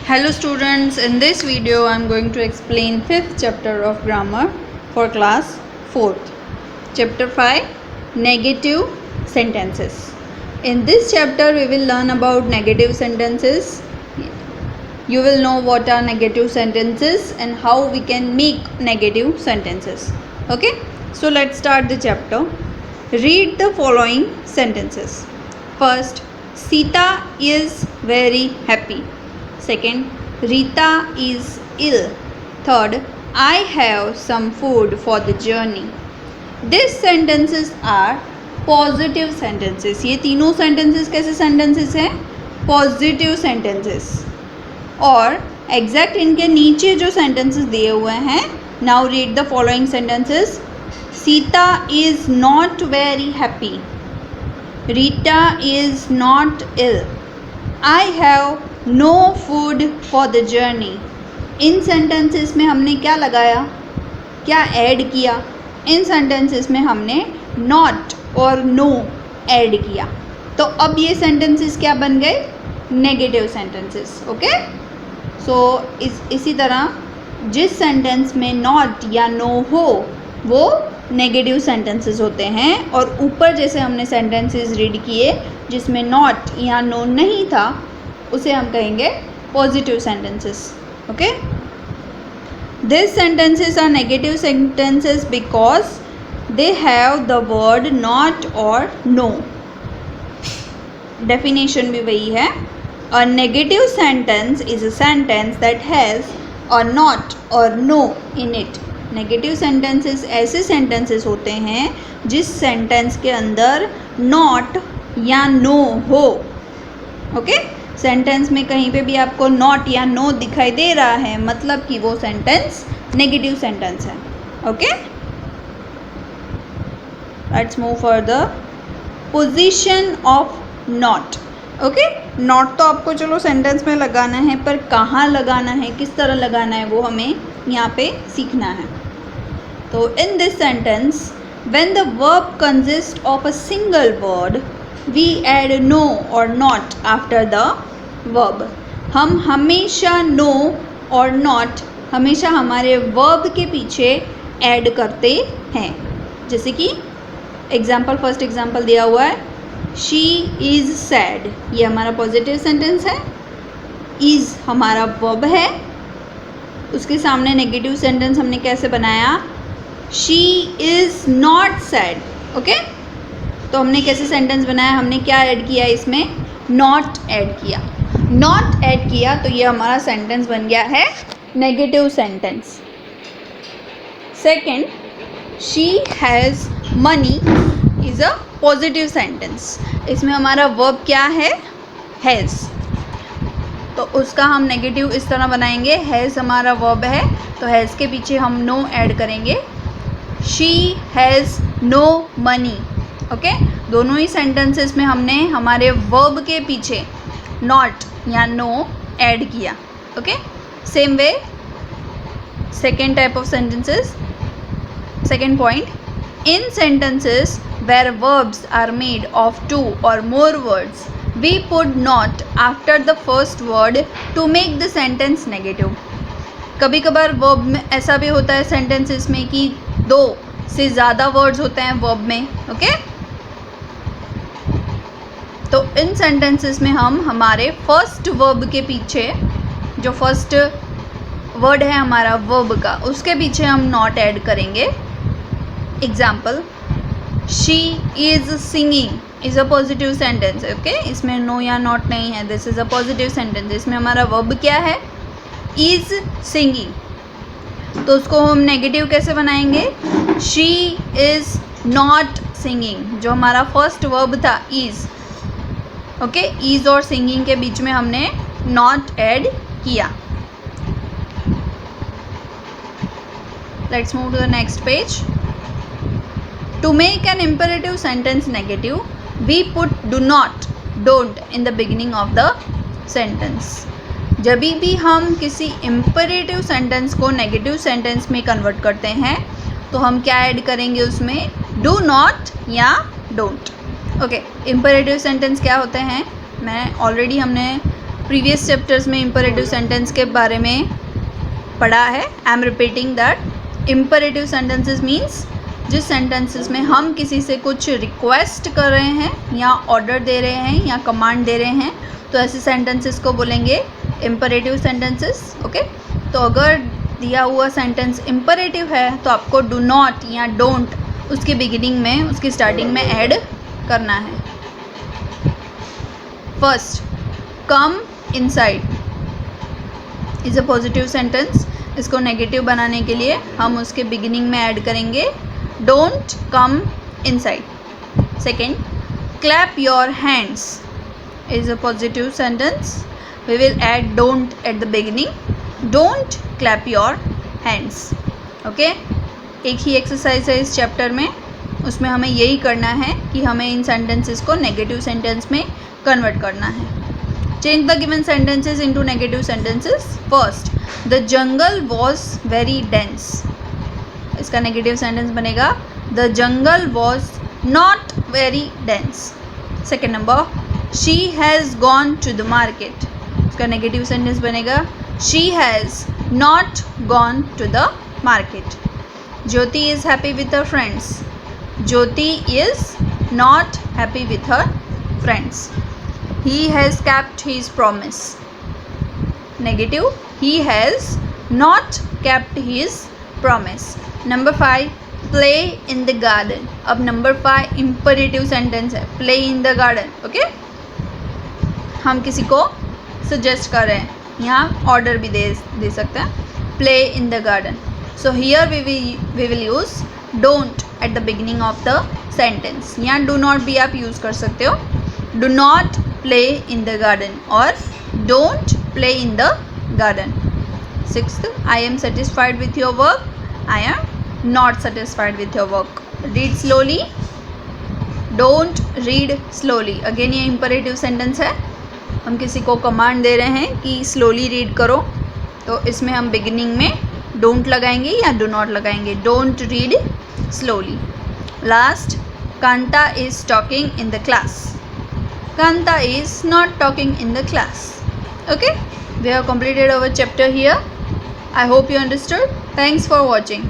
Hello students, in this video I am going to explain 5th chapter of grammar for class 4th. Chapter 5, Negative Sentences. In this chapter we will learn about negative sentences. You will know what are negative sentences and how we can make negative sentences. Okay, so let's start the chapter. Read the following sentences. First, Sita is very happy. Second, Rita is ill. Third, I have some food for the journey. These sentences are positive sentences. ये तीनों sentences कैसे sentences हैं? Positive sentences. और exact इनके नीचे जो sentences दिए हुए हैं, now read the following sentences. Sita is not very happy. Rita is not ill. I have no food for the journey. इन सेंटेंसेस में हमने क्या लगाया, क्या ऐड किया? इन सेंटेंसेस में हमने नॉट और नो ऐड किया. तो अब ये सेंटेंसेस क्या बन गए? Negative sentences. ओके, सो इसी तरह जिस सेंटेंस में नॉट या नो हो वो नेगेटिव सेंटेंसेस होते हैं, और ऊपर जैसे हमने सेंटेंसेस रीड किए जिसमें नॉट या नो नहीं था उसे हम कहेंगे positive sentences. Okay, this sentences are negative sentences because they have the word not or no. Definition भी वही है. A negative sentence is a sentence that has a not or no in it. Negative sentences ऐसे sentences होते हैं जिस sentence के अंदर not या नो हो. ओके, सेंटेंस में कहीं पे भी आपको नॉट या नो दिखाई दे रहा है मतलब कि वो सेंटेंस नेगेटिव सेंटेंस है. Okay, let's move further. Position of not. Okay, not तो आपको चलो सेंटेंस में लगाना है, पर कहाँ लगाना है, किस तरह लगाना है, वो हमें यहाँ पे सीखना है. तो in this sentence when the verb consist of a single word we add no or not after the verb. हम हमेशा no और not हमेशा हमारे verb के पीछे ऐड करते हैं. जैसे कि एग्जाम्पल, फर्स्ट एग्जाम्पल दिया हुआ है, she is sad. ये हमारा पॉजिटिव सेंटेंस है. is हमारा verb है, उसके सामने नेगेटिव सेंटेंस हमने कैसे बनाया? she is not sad. Okay, तो हमने कैसे सेंटेंस बनाया? हमने क्या ऐड किया इसमें? नॉट ऐड किया. नॉट ऐड किया तो ये हमारा सेंटेंस बन गया है negative sentence. Second, she has money is a positive sentence. इसमें हमारा वर्ब क्या है? हैज़. तो उसका हम नेगेटिव इस तरह बनाएंगे, हैज़ हमारा वर्ब है तो हैज़ के पीछे हम नो ऐड करेंगे. She has no money. Okay, दोनों ही सेंटेंसेस में हमने हमारे वर्ब के पीछे नॉट या नो ऐड किया. Okay, same way second type of sentences. Second point, in sentences where verbs are made of two or more words we put not after the first word to make the sentence negative. कभी कभार verb में ऐसा भी होता है sentences में कि दो से ज़्यादा वर्ड्स होते हैं वर्ब में. ओके, तो इन सेंटेंसेस में हम हमारे फर्स्ट वर्ब के पीछे, जो फर्स्ट वर्ड है हमारा वर्ब का, उसके पीछे हम नॉट ऐड करेंगे. Example, she is singing is a positive sentence. Okay, इसमें नो या नॉट नहीं है, this is a positive sentence. इसमें हमारा वर्ब क्या है? Is singing. तो उसको हम नेगेटिव कैसे बनाएंगे? She is not singing. जो हमारा फर्स्ट वर्ब था इज़, ओके, ईज और सिंगिंग के बीच में हमने नॉट ऐड किया. Let's move to the next page. To make N imperative sentence negative we put do not, don't in the beginning of the sentence. जब भी हम किसी इम्पेरेटिव सेंटेंस को नेगेटिव सेंटेंस में कन्वर्ट करते हैं तो हम क्या ऐड करेंगे उसमें? डू नॉट या डोंट. ओके, इम्पेरेटिव सेंटेंस क्या होते हैं? मैं ऑलरेडी हमने प्रीवियस चैप्टर्स में इम्परेटिव सेंटेंस के बारे में पढ़ा है। I am repeating that imperative sentences means जिस सेंटेंसेस में हम किसी से कुछ रिक्वेस्ट कर रहे हैं या ऑर्डर दे रहे हैं या कमांड दे रहे हैं, तो ऐसे सेंटेंसेस को बोलेंगे इम्परेटिव सेंटेंसेस। ओके, तो अगर दिया हुआ सेंटेंस इम्परेटिव है तो आपको डू नॉट या डोंट उसके बिगिनिंग में, उसकी स्टार्टिंग में ऐड करना है। First, come inside is a positive sentence. इसको नेगेटिव बनाने के लिए हम उसके बिगिनिंग में ऐड करेंगे don't come inside. Second, clap your hands is a positive sentence. We will add don't at the beginning, don't clap your hands. Okay, एक ही एक्सरसाइज है इस चैप्टर में, उसमें हमें यही करना है कि हमें इन सेंटेंसेस को नेगेटिव सेंटेंस में कन्वर्ट करना है। Change the given sentences into negative sentences. First, the jungle was very dense. इसका नेगेटिव सेंटेंस बनेगा the jungle was not very dense. Second number, she has gone to the market. इसका negative sentence बनेगा she has not gone to the market. Jyoti is happy with her friends. Jyoti is not happy with her friends. He has kept his promise. Negative, he has not kept his promise. Number 5, play in the garden. अब number 5 imperative sentence है, play in the garden. Okay? हम किसी को suggest कर रहे हैं, यहाँ order भी दे सकते हैं, play in the garden. So here we will use don't at the beginning of the sentence. यहाँ do not भी आप use कर सकते हो, do not play in the garden or don't play in the garden. Sixth, I am satisfied with your work. I am not satisfied with your work. Read slowly. Don't read slowly. Again ये imperative sentence है, हम किसी को command दे रहे हैं कि slowly read करो, तो इसमें हम beginning में don't लगाएंगे या do not लगाएंगे। Don't read slowly. Last, Kanta is talking in the class. Kanta is not talking in the class. Okay, we have completed our chapter here. I hope you understood. Thanks for watching.